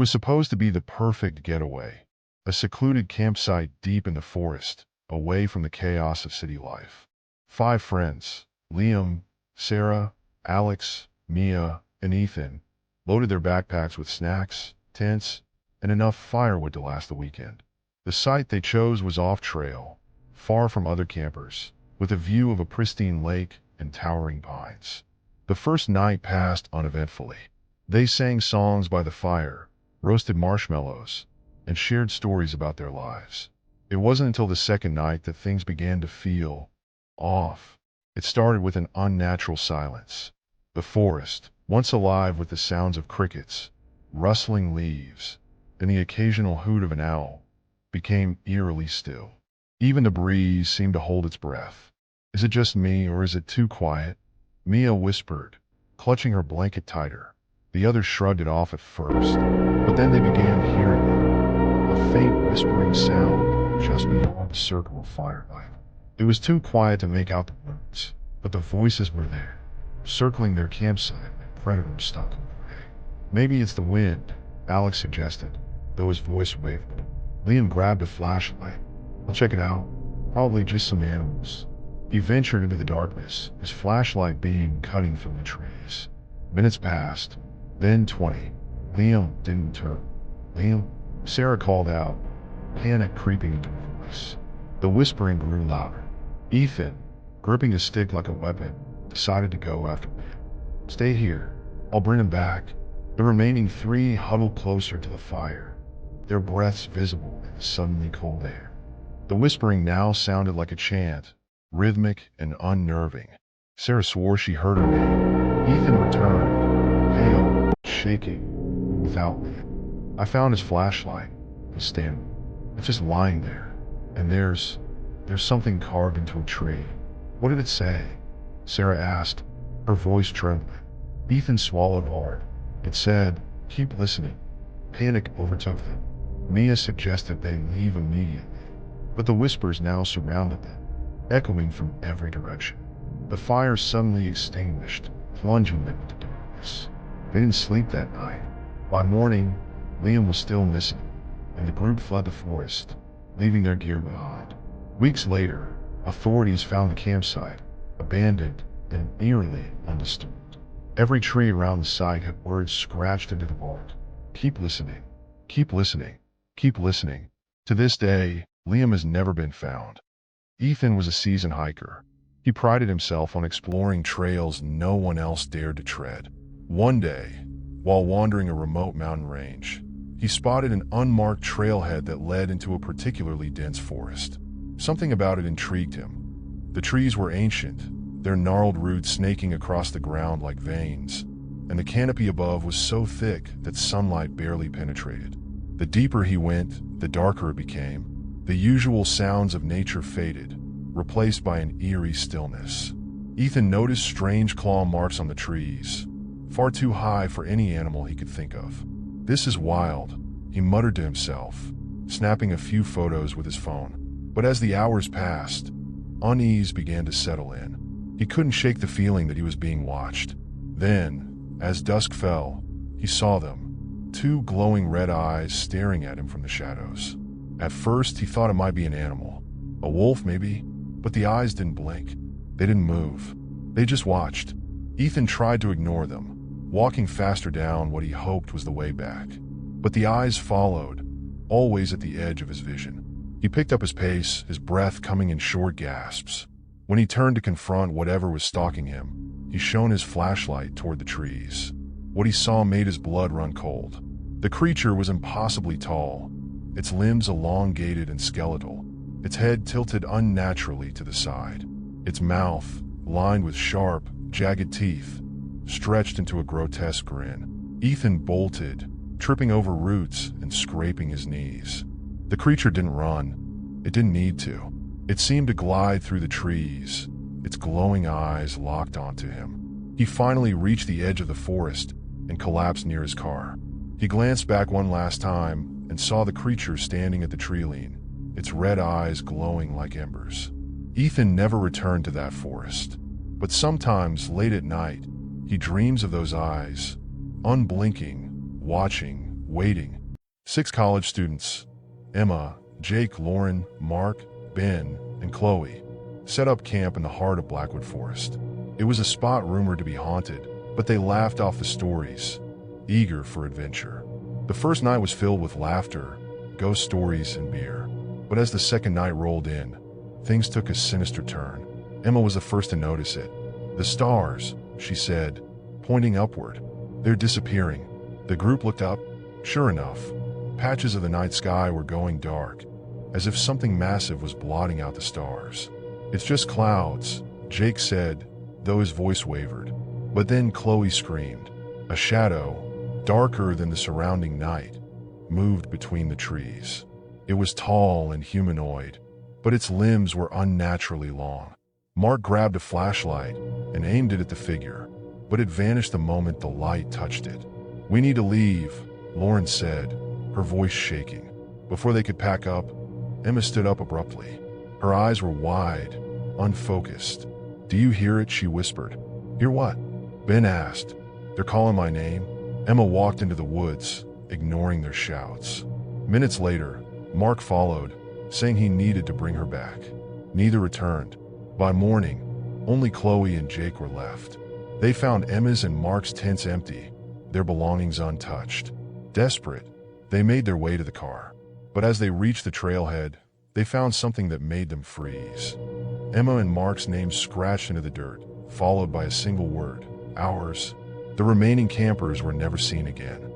was supposed to be the perfect getaway, a secluded campsite deep in the forest, away from the chaos of city life. 5 friends, Liam, Sarah, Alex, Mia, and Ethan, loaded their backpacks with snacks, tents, and enough firewood to last the weekend. The site they chose was off-trail, far from other campers, with a view of a pristine lake and towering pines. The first night passed uneventfully. They sang songs by the fire, roasted marshmallows, and shared stories about their lives. It wasn't until the second night that things began to feel off. It started with an unnatural silence. The forest, once alive with the sounds of crickets, rustling leaves, and the occasional hoot of an owl, became eerily still. Even the breeze seemed to hold its breath. "Is it just me, or is it too quiet?" Mia whispered, clutching her blanket tighter. The others shrugged it off at first, but then they began hearing a faint whispering sound just beyond the circle of firelight. It was too quiet to make out the words, but the voices were there, circling their campsite like predators stuck in the prey. "Maybe it's the wind," Alex suggested, though his voice wavered. Liam grabbed a flashlight. "I'll check it out. Probably just some animals." He ventured into the darkness, his flashlight beam cutting through the trees. Minutes passed, then 20. Liam didn't turn. "Liam?" Sarah called out, panic creeping into her voice. The whispering grew louder. Ethan, gripping a stick like a weapon, decided to go after Liam. "Stay here. I'll bring him back." The remaining 3 huddled closer to the fire, their breaths visible in the suddenly cold air. The whispering now sounded like a chant, rhythmic and unnerving. Sarah swore she heard her name. Ethan returned, pale, shaking, without Liam. "I found his flashlight," he stammered. "It's just lying there. And there's something carved into a tree." "What did it say?" Sarah asked, her voice trembling. Ethan swallowed hard. "It said, 'Keep listening.'" Panic overtook them. Mia suggested they leave immediately, but the whispers now surrounded them, echoing from every direction. The fire suddenly extinguished, plunging them into darkness. They didn't sleep that night. By morning, Liam was still missing, and the group fled the forest, leaving their gear behind. Weeks later, authorities found the campsite, abandoned and eerily undisturbed. Every tree around the site had words scratched into the bark. "Keep listening. Keep listening. Keep listening." To this day, Liam has never been found. Ethan was a seasoned hiker. He prided himself on exploring trails no one else dared to tread. One day, while wandering a remote mountain range, he spotted an unmarked trailhead that led into a particularly dense forest. Something about it intrigued him. The trees were ancient, their gnarled roots snaking across the ground like veins, and the canopy above was so thick that sunlight barely penetrated. The deeper he went, the darker it became. The usual sounds of nature faded, replaced by an eerie stillness. Ethan noticed strange claw marks on the trees, far too high for any animal he could think of. "This is wild," he muttered to himself, snapping a few photos with his phone. But as the hours passed, unease began to settle in. He couldn't shake the feeling that he was being watched. Then, as dusk fell, he saw them, 2 glowing red eyes staring at him from the shadows. At first, he thought it might be an animal, a wolf maybe, but the eyes didn't blink. They didn't move. They just watched. Ethan tried to ignore them, walking faster down what he hoped was the way back. But the eyes followed, always at the edge of his vision. He picked up his pace, his breath coming in short gasps. When he turned to confront whatever was stalking him, he shone his flashlight toward the trees. What he saw made his blood run cold. The creature was impossibly tall, its limbs elongated and skeletal, its head tilted unnaturally to the side. Its mouth, lined with sharp, jagged teeth, stretched into a grotesque grin. Ethan bolted, tripping over roots and scraping his knees. The creature didn't run. It didn't need to. It seemed to glide through the trees, its glowing eyes locked onto him. He finally reached the edge of the forest and collapsed near his car. He glanced back one last time and saw the creature standing at the tree lean, its red eyes glowing like embers. Ethan never returned to that forest, but sometimes late at night, he dreams of those eyes, unblinking, watching, waiting. 6 college students, Emma, Jake, Lauren, Mark, Ben, and Chloe, set up camp in the heart of Blackwood Forest. It was a spot rumored to be haunted, but they laughed off the stories, eager for adventure. The first night was filled with laughter, ghost stories, and beer. But as the second night rolled in, things took a sinister turn. Emma was the first to notice it. "The stars," she said, pointing upward. "They're disappearing." The group looked up. Sure enough, patches of the night sky were going dark, as if something massive was blotting out the stars. "It's just clouds," Jake said, though his voice wavered. But then Chloe screamed. A shadow, darker than the surrounding night, moved between the trees. It was tall and humanoid, but its limbs were unnaturally long. Mark grabbed a flashlight and aimed it at the figure, but it vanished the moment the light touched it. "We need to leave," Lauren said, her voice shaking. Before they could pack up, Emma stood up abruptly. Her eyes were wide, unfocused. "Do you hear it?" she whispered. "Hear what?" Ben asked. "They're calling my name." Emma walked into the woods, ignoring their shouts. Minutes later, Mark followed, saying he needed to bring her back. Neither returned. By morning, only Chloe and Jake were left. They found Emma's and Mark's tents empty, their belongings untouched. Desperate, they made their way to the car. But as they reached the trailhead, they found something that made them freeze. Emma and Mark's names scratched into the dirt, followed by a single word: "Ours." The remaining campers were never seen again.